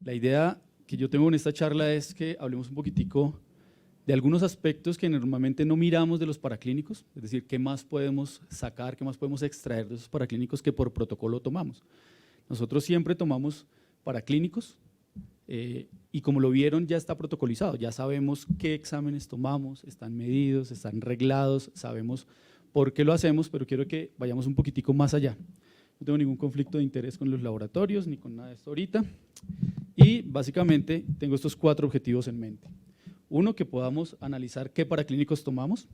La idea que yo tengo en esta charla es que hablemos un poquitico de algunos aspectos que normalmente no miramos de los paraclínicos, es decir, qué más podemos sacar, qué más podemos extraer de esos paraclínicos que por protocolo tomamos. Nosotros siempre tomamos paraclínicos y como lo vieron ya está protocolizado, ya sabemos qué exámenes tomamos, están medidos, están reglados, sabemos por qué lo hacemos, pero quiero que vayamos un poquitico más allá. No tengo ningún conflicto de interés con los laboratorios ni con nada de esto ahorita y básicamente tengo estos 4 objetivos en mente. Uno, que podamos analizar qué paraclínicos tomamos,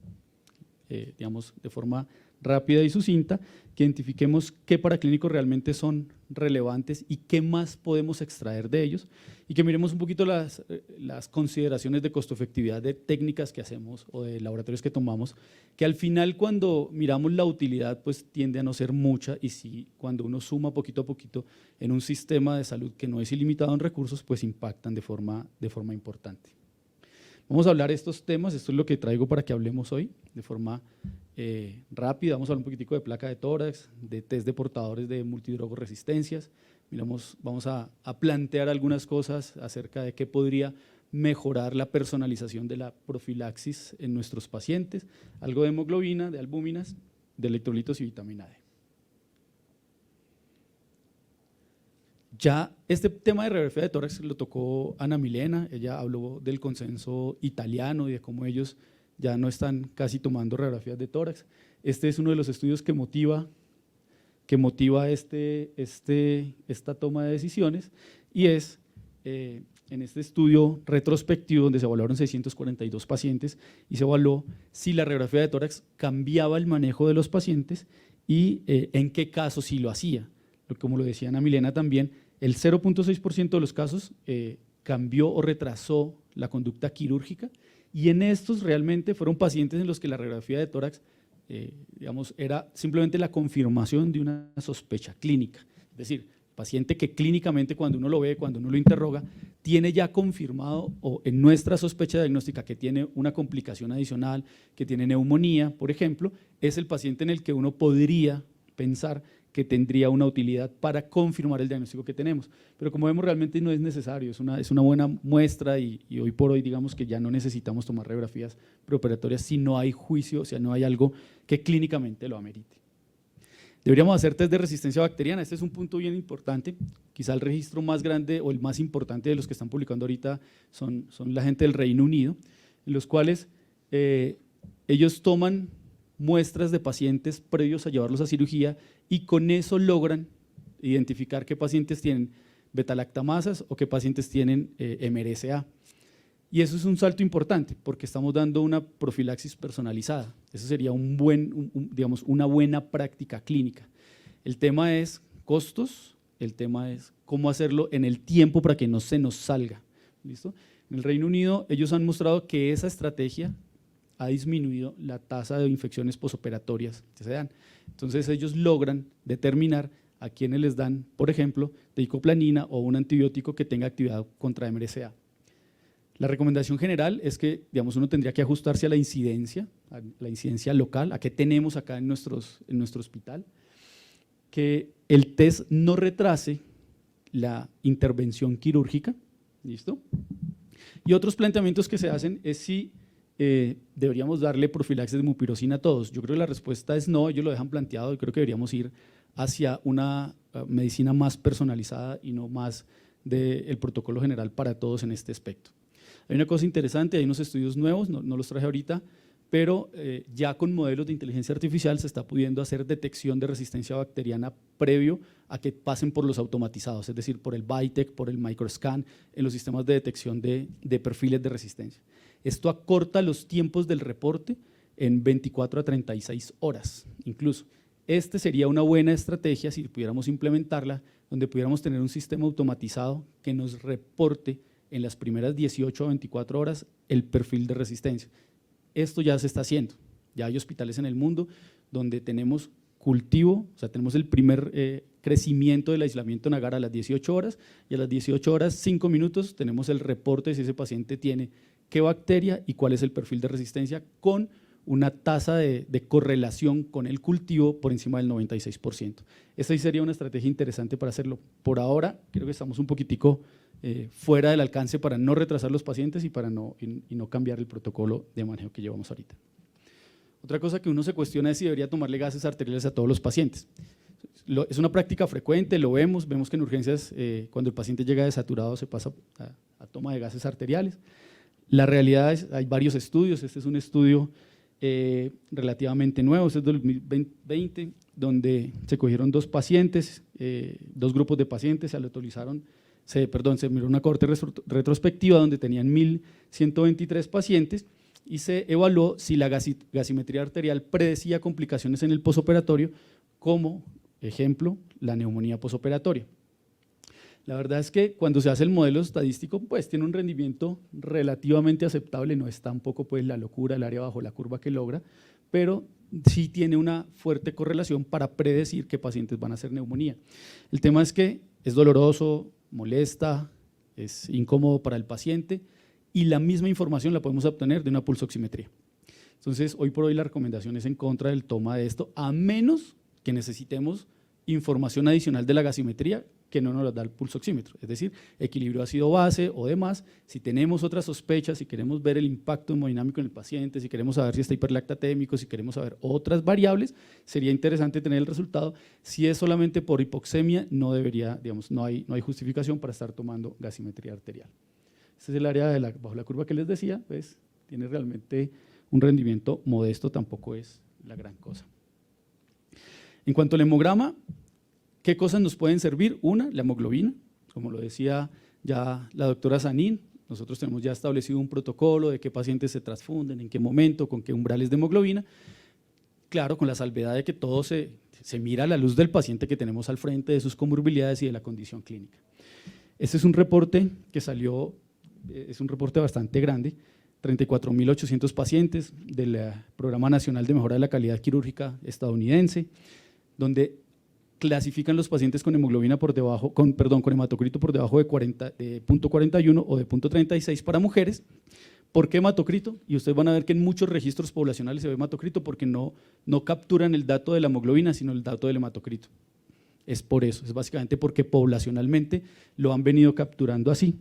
digamos, de forma rápida y sucinta, que identifiquemos qué paraclínicos realmente son relevantes y qué más podemos extraer de ellos, y que miremos un poquito las consideraciones de costo-efectividad de técnicas que hacemos o de laboratorios que tomamos, que al final cuando miramos la utilidad pues tiende a no ser mucha, y si cuando uno suma poquito a poquito en un sistema de salud que no es ilimitado en recursos, pues impactan de forma importante. Vamos a hablar de estos temas, esto es lo que traigo para que hablemos hoy de forma rápida. Vamos a hablar un poquitico de placa de tórax, de test de portadores de multidrogoresistencias. Vamos a plantear algunas cosas acerca de qué podría mejorar la personalización de la profilaxis en nuestros pacientes, algo de hemoglobina, de albúminas, de electrolitos y vitamina D. Ya este tema de radiografía de tórax lo tocó Ana Milena, ella habló del consenso italiano y de cómo ellos ya no están casi tomando radiografías de tórax. Este es uno de los estudios que motiva esta toma de decisiones, y es en este estudio retrospectivo donde se evaluaron 642 pacientes y se evaluó si la radiografía de tórax cambiaba el manejo de los pacientes y en qué casos sí lo hacía. Como lo decía Ana Milena también, el 0.6% de los casos cambió o retrasó la conducta quirúrgica, y en estos realmente fueron pacientes en los que la radiografía de tórax digamos, era simplemente la confirmación de una sospecha clínica. Es decir, el paciente que clínicamente cuando uno lo ve, cuando uno lo interroga, tiene ya confirmado o en nuestra sospecha diagnóstica que tiene una complicación adicional, que tiene neumonía, por ejemplo, es el paciente en el que uno podría pensar que tendría una utilidad para confirmar el diagnóstico que tenemos. Pero como vemos, realmente no es necesario, es una buena muestra y hoy por hoy digamos que ya no necesitamos tomar radiografías preoperatorias si no hay juicio, o sea, no hay algo que clínicamente lo amerite. Deberíamos hacer test de resistencia bacteriana, este es un punto bien importante, quizá el registro más grande o el más importante de los que están publicando ahorita son la gente del Reino Unido, en los cuales ellos toman muestras de pacientes previos a llevarlos a cirugía y con eso logran identificar qué pacientes tienen beta-lactamasas o qué pacientes tienen MRSA. Y eso es un salto importante porque estamos dando una profilaxis personalizada. Eso sería digamos, una buena práctica clínica. El tema es costos, el tema es cómo hacerlo en el tiempo para que no se nos salga. ¿Listo? En el Reino Unido ellos han mostrado que esa estrategia ha disminuido la tasa de infecciones posoperatorias que se dan. Entonces ellos logran determinar a quienes les dan, por ejemplo, deicoplanina o un antibiótico que tenga actividad contra MRSA. La recomendación general es que, digamos, uno tendría que ajustarse a la incidencia local, a qué tenemos acá en nuestro hospital, que el test no retrase la intervención quirúrgica, ¿listo? Y otros planteamientos que se hacen es si deberíamos darle profilaxis de mupirocina a todos. Yo creo que la respuesta es no, ellos lo dejan planteado y creo que deberíamos ir hacia una medicina más personalizada y no más del protocolo general para todos en este aspecto. Hay una cosa interesante, hay unos estudios nuevos, no los traje ahorita, pero ya con modelos de inteligencia artificial se está pudiendo hacer detección de resistencia bacteriana previo a que pasen por los automatizados, es decir, por el BITEC, por el microscan, en los sistemas de detección de perfiles de resistencia. Esto acorta los tiempos del reporte en 24 a 36 horas incluso. Este sería una buena estrategia si pudiéramos implementarla, donde pudiéramos tener un sistema automatizado que nos reporte en las primeras 18 o 24 horas el perfil de resistencia. Esto ya se está haciendo, ya hay hospitales en el mundo donde tenemos cultivo, o sea, tenemos el primer crecimiento del aislamiento en agar a las 18 horas y a las 18 horas, 5 minutos, tenemos el reporte de si ese paciente tiene qué bacteria y cuál es el perfil de resistencia con una tasa de correlación con el cultivo por encima del 96%. Esta sí sería una estrategia interesante para hacerlo. Por ahora creo que estamos un poquitico fuera del alcance para no retrasar los pacientes y para no cambiar el protocolo de manejo que llevamos ahorita. Otra cosa que uno se cuestiona es si debería tomarle gases arteriales a todos los pacientes. Es una práctica frecuente, lo vemos que en urgencias cuando el paciente llega desaturado se pasa a toma de gases arteriales. La realidad es, hay varios estudios, este es un estudio relativamente nuevo, este es del 2020, donde se cogieron dos grupos de pacientes, se miró una cohorte retrospectiva donde tenían 1.123 pacientes y se evaluó si la gasimetría arterial predecía complicaciones en el posoperatorio, como ejemplo, la neumonía posoperatoria. La verdad es que cuando se hace el modelo estadístico, pues tiene un rendimiento relativamente aceptable, no es tampoco pues la locura, el área bajo la curva que logra, pero sí tiene una fuerte correlación para predecir qué pacientes van a hacer neumonía. El tema es que es doloroso, molesta, es incómodo para el paciente y la misma información la podemos obtener de una pulsoximetría. Entonces, hoy por hoy la recomendación es en contra del toma de esto, a menos que necesitemos información adicional de la gasimetría que no nos la da el pulsoxímetro, es decir, equilibrio ácido-base o demás. Si tenemos otras sospechas, si queremos ver el impacto hemodinámico en el paciente, si queremos saber si está hiperlactatémico, si queremos saber otras variables, sería interesante tener el resultado. Si es solamente por hipoxemia, no debería, digamos, no hay justificación para estar tomando gasimetría arterial. Este es el área bajo la curva que les decía, pues tiene realmente un rendimiento modesto, tampoco es la gran cosa. En cuanto al hemograma, ¿qué cosas nos pueden servir? Una, la hemoglobina, como lo decía ya la doctora Sanín, nosotros tenemos ya establecido un protocolo de qué pacientes se transfunden, en qué momento, con qué umbrales de hemoglobina, claro, con la salvedad de que todo se mira a la luz del paciente que tenemos al frente, de sus comorbilidades y de la condición clínica. Este es un reporte que salió, es un reporte bastante grande, 34.800 pacientes del Programa Nacional de Mejora de la Calidad Quirúrgica estadounidense, donde clasifican los pacientes con hemoglobina por debajo, con hematocrito por debajo de 0.41 o de 0.36 para mujeres. ¿Por qué hematocrito? Y ustedes van a ver que en muchos registros poblacionales se ve hematocrito porque no capturan el dato de la hemoglobina, sino el dato del hematocrito. Es por eso, es básicamente porque poblacionalmente lo han venido capturando así.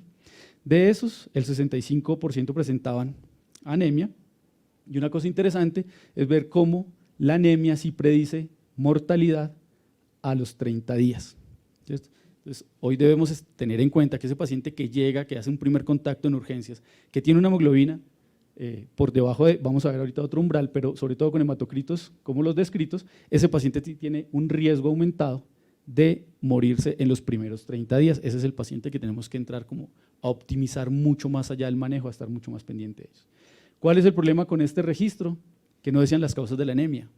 De esos, el 65% presentaban anemia, y una cosa interesante es ver cómo la anemia sí predice mortalidad a los 30 días. Entonces, hoy debemos tener en cuenta que ese paciente que llega, que hace un primer contacto en urgencias, que tiene una hemoglobina por debajo de, vamos a ver ahorita otro umbral, pero sobre todo con hematocritos como los descritos, ese paciente tiene un riesgo aumentado de morirse en los primeros 30 días. Ese es el paciente que tenemos que entrar como a optimizar mucho más allá del manejo, a estar mucho más pendiente de eso. ¿Cuál es el problema con este registro? Que no decían las causas de la anemia.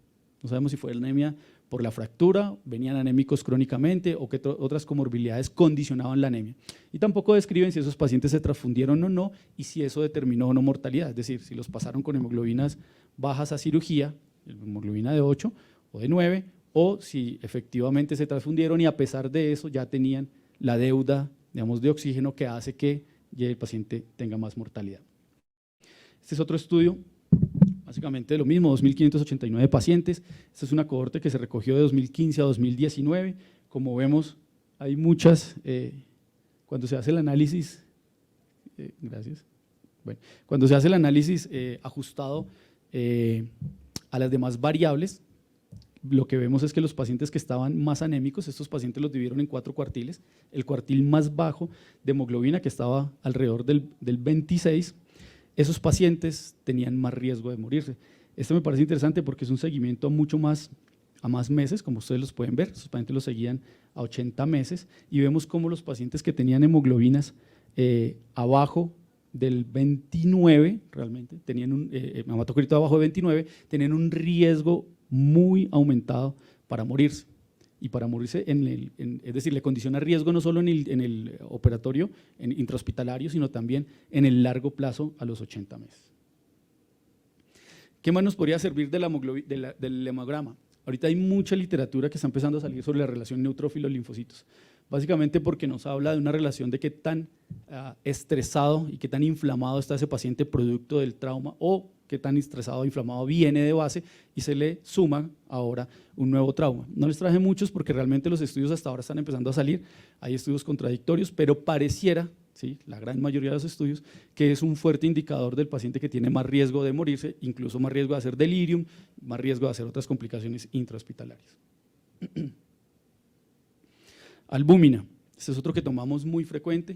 No sabemos si fue la anemia por la fractura, venían anémicos crónicamente o qué otras comorbilidades condicionaban la anemia. Y tampoco describen si esos pacientes se transfundieron o no y si eso determinó o no mortalidad, es decir, si los pasaron con hemoglobinas bajas a cirugía, hemoglobina de 8 o de 9, o si efectivamente se transfundieron y a pesar de eso ya tenían la deuda, digamos, de oxígeno que hace que el paciente tenga más mortalidad. Este es otro estudio, básicamente lo mismo, 2.589 pacientes. Esta es una cohorte que se recogió de 2015 a 2019. Como vemos, hay muchas, cuando se hace el análisis, gracias, bueno, cuando se hace el análisis ajustado a las demás variables, lo que vemos es que los pacientes que estaban más anémicos, estos pacientes los dividieron en 4 cuartiles, el cuartil más bajo de hemoglobina, que estaba alrededor del 26, esos pacientes tenían más riesgo de morirse. Esto me parece interesante porque es un seguimiento a más meses, como ustedes los pueden ver, esos pacientes los seguían a 80 meses y vemos cómo los pacientes que tenían hemoglobinas abajo del 29, realmente, tenían un hematocrito abajo de 29, tenían un riesgo muy aumentado para morirse. Y para morirse, es decir, le condiciona riesgo no solo en el operatorio, en intrahospitalario, sino también en el largo plazo a los 80 meses. ¿Qué más nos podría servir del hemograma? Ahorita hay mucha literatura que está empezando a salir sobre la relación neutrófilo-linfocitos, básicamente porque nos habla de una relación de qué tan estresado y qué tan inflamado está ese paciente producto del trauma o qué tan estresado o inflamado viene de base y se le suma ahora un nuevo trauma. No les traje muchos porque realmente los estudios hasta ahora están empezando a salir, hay estudios contradictorios, pero pareciera, ¿sí?, la gran mayoría de los estudios, que es un fuerte indicador del paciente que tiene más riesgo de morirse, incluso más riesgo de hacer delirium, más riesgo de hacer otras complicaciones intrahospitalarias. Albúmina, este es otro que tomamos muy frecuente.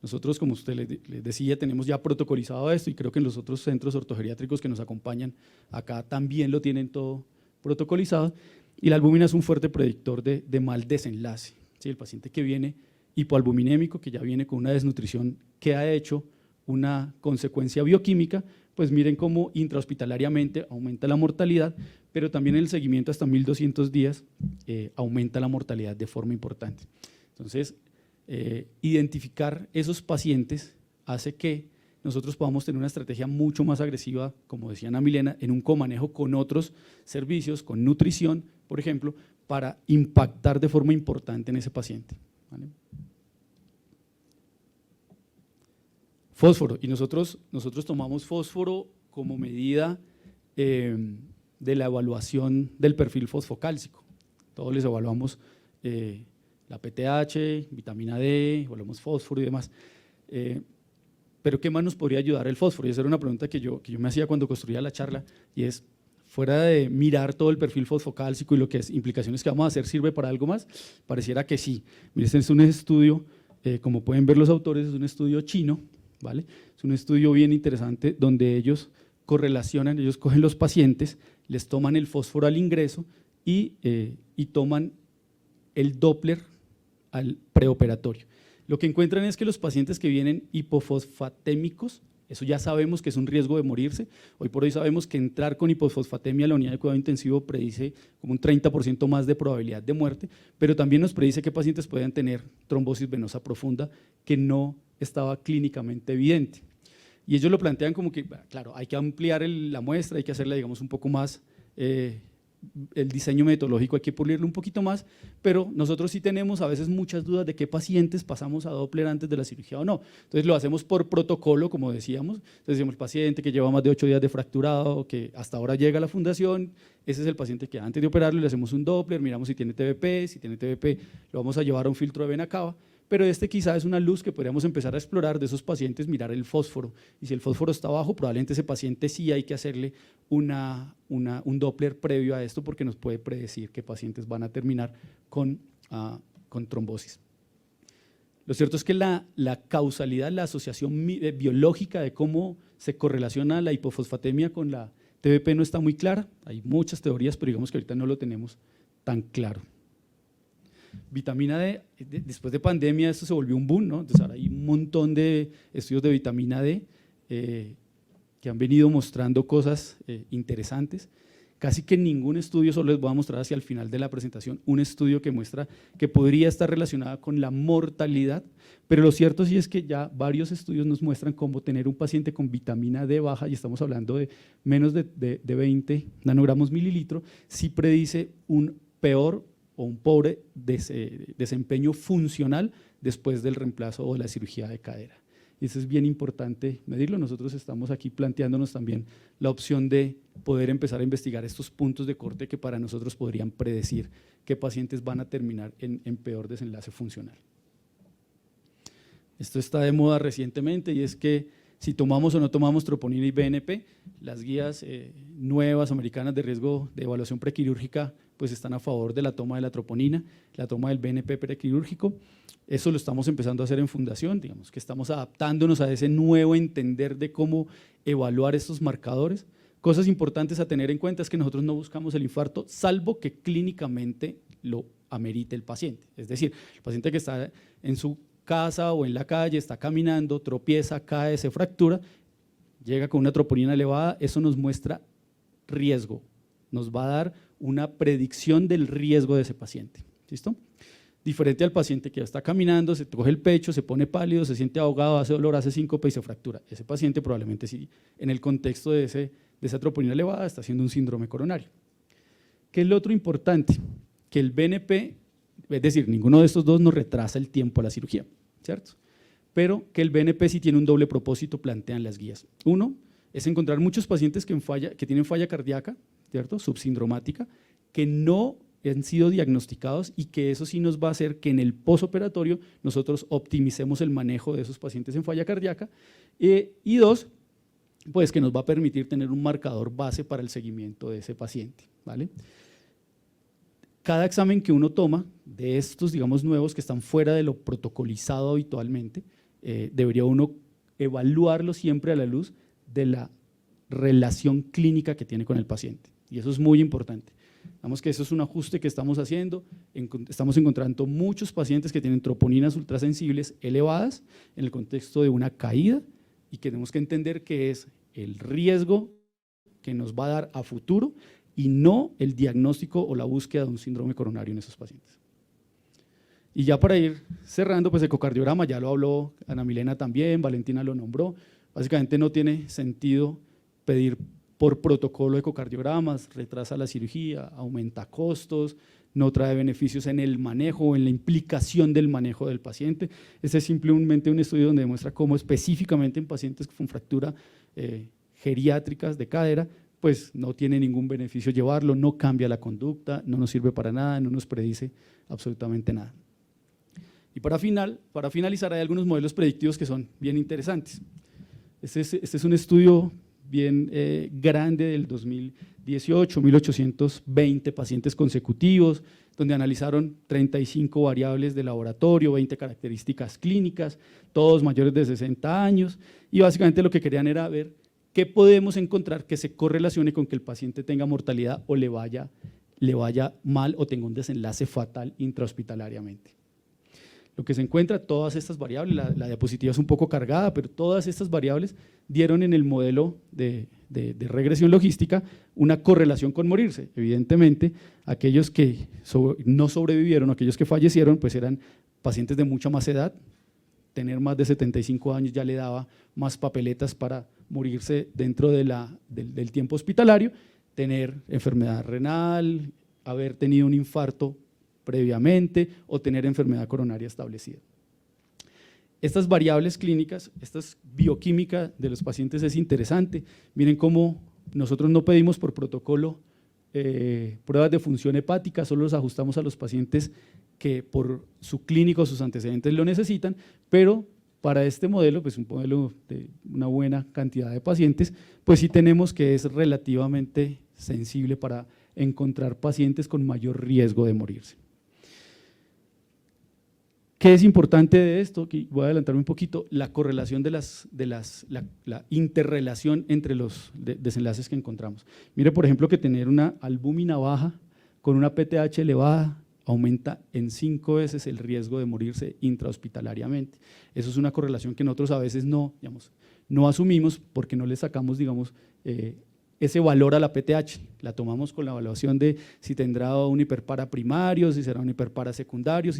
Nosotros, como usted les decía, tenemos ya protocolizado esto y creo que en los otros centros ortogeriátricos que nos acompañan acá también lo tienen todo protocolizado. Y la albúmina es un fuerte predictor de mal desenlace, ¿sí? El paciente que viene hipoalbuminémico, que ya viene con una desnutrición que ha hecho una consecuencia bioquímica, pues miren cómo intrahospitalariamente aumenta la mortalidad, pero también en el seguimiento hasta 1200 días aumenta la mortalidad de forma importante. Entonces, identificar esos pacientes hace que nosotros podamos tener una estrategia mucho más agresiva, como decía Ana Milena, en un comanejo con otros servicios, con nutrición, por ejemplo, para impactar de forma importante en ese paciente, ¿vale? Fósforo, y nosotros tomamos fósforo como medida de la evaluación del perfil fosfocálcico. Todos les evaluamos la PTH, vitamina D, evaluamos fósforo y demás. Pero ¿qué más nos podría ayudar el fósforo? Y esa era una pregunta que yo me hacía cuando construía la charla, y es, fuera de mirar todo el perfil fosfocálcico y lo que es implicaciones que vamos a hacer, ¿sirve para algo más? Pareciera que sí. Miren, este es un estudio, como pueden ver los autores, es un estudio chino, ¿vale? Es un estudio bien interesante donde ellos correlacionan, ellos cogen los pacientes, les toman el fósforo al ingreso y toman el Doppler al preoperatorio. Lo que encuentran es que los pacientes que vienen hipofosfatémicos, eso ya sabemos que es un riesgo de morirse. Hoy por hoy sabemos que entrar con hipofosfatemia a la unidad de cuidado intensivo predice como un 30% más de probabilidad de muerte, pero también nos predice que pacientes pueden tener trombosis venosa profunda que no estaba clínicamente evidente. Y ellos lo plantean como que, claro, hay que ampliar la muestra, hay que hacerla, digamos, un poco más, el diseño metodológico hay que pulirlo un poquito más, pero nosotros sí tenemos a veces muchas dudas de qué pacientes pasamos a Doppler antes de la cirugía o no. Entonces lo hacemos por protocolo, como decíamos. Entonces decimos, el paciente que lleva más de 8 días de fracturado, que hasta ahora llega a la fundación, ese es el paciente que antes de operarlo le hacemos un Doppler, miramos si tiene TBP, lo vamos a llevar a un filtro de vena cava. Pero este quizá es una luz que podríamos empezar a explorar de esos pacientes, mirar el fósforo, y si el fósforo está bajo, probablemente ese paciente sí hay que hacerle un Doppler previo a esto, porque nos puede predecir qué pacientes van a terminar con trombosis. Lo cierto es que la causalidad, la asociación biológica de cómo se correlaciona la hipofosfatemia con la TBP no está muy clara, hay muchas teorías, pero digamos que ahorita no lo tenemos tan claro. Vitamina D, después de pandemia esto se volvió un boom, ¿no? Entonces ahora hay un montón de estudios de vitamina D que han venido mostrando cosas interesantes. Casi que ningún estudio, solo les voy a mostrar hacia el final de la presentación, un estudio que muestra que podría estar relacionada con la mortalidad, pero lo cierto sí es que ya varios estudios nos muestran cómo tener un paciente con vitamina D baja, y estamos hablando de menos de 20 nanogramos mililitro, sí predice un peor o un pobre desempeño funcional después del reemplazo o de la cirugía de cadera. Y eso es bien importante medirlo. Nosotros estamos aquí planteándonos también la opción de poder empezar a investigar estos puntos de corte que para nosotros podrían predecir qué pacientes van a terminar en peor desenlace funcional. Esto está de moda recientemente, y es que si tomamos o no tomamos troponina y BNP, las guías nuevas americanas de riesgo de evaluación prequirúrgica pues están a favor de la toma de la troponina, la toma del BNP prequirúrgico. Eso lo estamos empezando a hacer en fundación, digamos que estamos adaptándonos a ese nuevo entender de cómo evaluar estos marcadores. Cosas importantes a tener en cuenta es que nosotros no buscamos el infarto, salvo que clínicamente lo amerite el paciente. Es decir, el paciente que está en su casa o en la calle, está caminando, tropieza, cae, se fractura, llega con una troponina elevada, eso nos muestra riesgo, nos va a dar una predicción del riesgo de ese paciente. ¿Listo? Diferente al paciente que está caminando, se coge el pecho, se pone pálido, se siente ahogado, hace dolor, hace síncope y se fractura. Ese paciente probablemente sí, en el contexto de esa troponina elevada, está haciendo un síndrome coronario. ¿Qué es lo otro importante? Que el BNP, es decir, ninguno de estos dos nos retrasa el tiempo a la cirugía, ¿cierto? Pero que el BNP sí tiene un doble propósito, plantean las guías. Uno, es encontrar muchos pacientes que tienen falla cardíaca, ¿cierto? Subsindromática, que no han sido diagnosticados y que eso sí nos va a hacer que en el posoperatorio nosotros optimicemos el manejo de esos pacientes en falla cardíaca. Y dos, pues que nos va a permitir tener un marcador base para el seguimiento de ese paciente, ¿vale? Cada examen que uno toma de estos, digamos, nuevos que están fuera de lo protocolizado habitualmente, debería uno evaluarlo siempre a la luz de la relación clínica que tiene con el paciente, y eso es muy importante. Digamos que eso es un ajuste que estamos haciendo, estamos encontrando muchos pacientes que tienen troponinas ultrasensibles elevadas en el contexto de una caída, y que tenemos que entender que es el riesgo que nos va a dar a futuro y no el diagnóstico o la búsqueda de un síndrome coronario en esos pacientes. Y ya para ir cerrando, pues ecocardiograma, ya lo habló Ana Milena también, Valentina lo nombró. Básicamente no tiene sentido pedir por protocolo ecocardiogramas, retrasa la cirugía, aumenta costos, no trae beneficios en el manejo o en la implicación del manejo del paciente. Este es simplemente un estudio donde demuestra cómo específicamente en pacientes con fractura geriátricas de cadera, pues no tiene ningún beneficio llevarlo, no cambia la conducta, no nos sirve para nada, no nos predice absolutamente nada. Y para finalizar, hay algunos modelos predictivos que son bien interesantes. Este es un estudio bien grande del 2018, 1820 pacientes consecutivos, donde analizaron 35 variables de laboratorio, 20 características clínicas, todos mayores de 60 años, y básicamente lo que querían era ver qué podemos encontrar que se correlacione con que el paciente tenga mortalidad o le vaya mal o tenga un desenlace fatal intrahospitalariamente. Lo que se encuentra, todas estas variables, la diapositiva es un poco cargada, pero todas estas variables dieron en el modelo de regresión logística una correlación con morirse. Evidentemente, aquellos que no sobrevivieron, aquellos que fallecieron, pues eran pacientes de mucha más edad. Tener más de 75 años ya le daba más papeletas para morirse dentro del tiempo hospitalario, tener enfermedad renal, haber tenido un infarto previamente o tener enfermedad coronaria establecida. Estas variables clínicas, esta bioquímica de los pacientes es interesante. Miren cómo nosotros no pedimos por protocolo pruebas de función hepática, solo los ajustamos a los pacientes que por su clínico o sus antecedentes lo necesitan, pero para este modelo, pues un modelo de una buena cantidad de pacientes, pues sí tenemos que es relativamente sensible para encontrar pacientes con mayor riesgo de morirse. ¿Qué es importante de esto? Aquí voy a adelantarme un poquito, la correlación la interrelación entre los desenlaces que encontramos. Mire, por ejemplo, que tener una albúmina baja con una PTH elevada aumenta en 5 veces el riesgo de morirse intrahospitalariamente. Eso es una correlación que nosotros a veces no asumimos porque no le sacamos, digamos, ese valor a la PTH, la tomamos con la evaluación de si tendrá un hiperpara primario, si será un hiperpara secundario,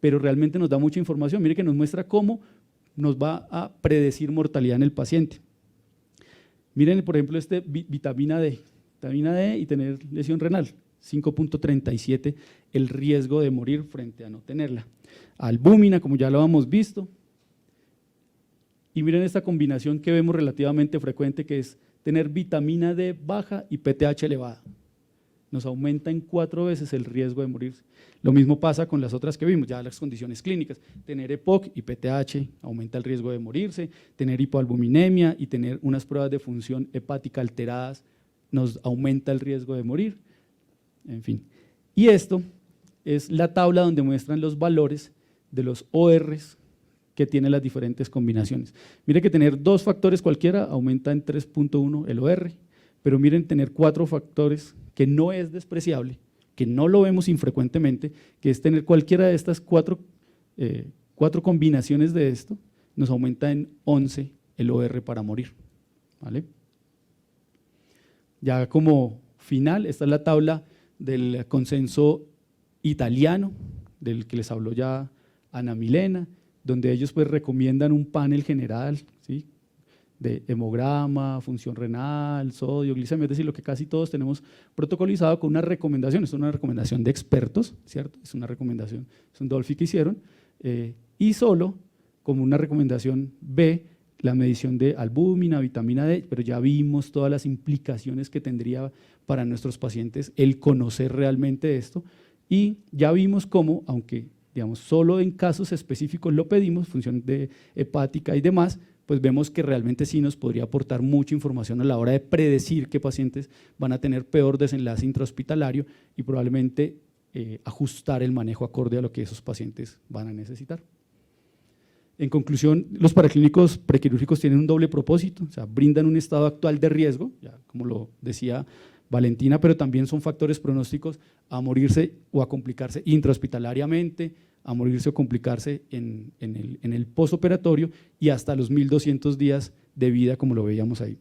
pero realmente nos da mucha información. Mire que nos muestra cómo nos va a predecir mortalidad en el paciente. Miren, por ejemplo, vitamina D y tener lesión renal, 5.37 el riesgo de morir frente a no tenerla. Albúmina, como ya lo hemos visto, y miren esta combinación que vemos relativamente frecuente, que es tener vitamina D baja y PTH elevada. Nos aumenta en 4 veces el riesgo de morirse. Lo mismo pasa con las otras que vimos, ya las condiciones clínicas. Tener EPOC y PTH aumenta el riesgo de morirse, tener hipoalbuminemia y tener unas pruebas de función hepática alteradas nos aumenta el riesgo de morir. En fin, y esto es la tabla donde muestran los valores de los ORs que tiene las diferentes combinaciones. Mire que tener 2 factores cualquiera aumenta en 3.1 el OR, pero miren tener 4 factores que no es despreciable, que no lo vemos infrecuentemente, que es tener cualquiera de estas 4 combinaciones de esto, nos aumenta en 11 el OR para morir, ¿vale? Ya como final, esta es la tabla del consenso italiano, del que les habló ya Ana Milena, donde ellos pues recomiendan un panel general, ¿sí?, de hemograma, función renal, sodio, glicemia, es decir, lo que casi todos tenemos protocolizado con una recomendación. Es una recomendación de expertos, ¿cierto? Es una recomendación, es un Dolphy que hicieron, y solo como una recomendación B, la medición de albúmina, vitamina D, pero ya vimos todas las implicaciones que tendría para nuestros pacientes el conocer realmente esto, y ya vimos cómo, aunque digamos solo en casos específicos lo pedimos, función de hepática y demás, pues vemos que realmente sí nos podría aportar mucha información a la hora de predecir qué pacientes van a tener peor desenlace intrahospitalario y probablemente ajustar el manejo acorde a lo que esos pacientes van a necesitar. En conclusión, los paraclínicos prequirúrgicos tienen un doble propósito, o sea, brindan un estado actual de riesgo, ya como lo decía Valentina, pero también son factores pronósticos a morirse o a complicarse intrahospitalariamente, a morirse o complicarse en el postoperatorio y hasta los 1200 días de vida, como lo veíamos ahí.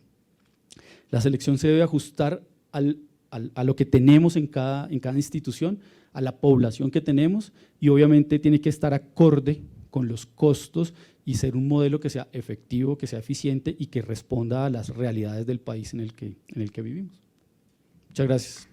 La selección se debe ajustar a lo que tenemos en cada institución, a la población que tenemos, y obviamente tiene que estar acorde con los costos y ser un modelo que sea efectivo, que sea eficiente y que responda a las realidades del país en el que vivimos. Muchas gracias.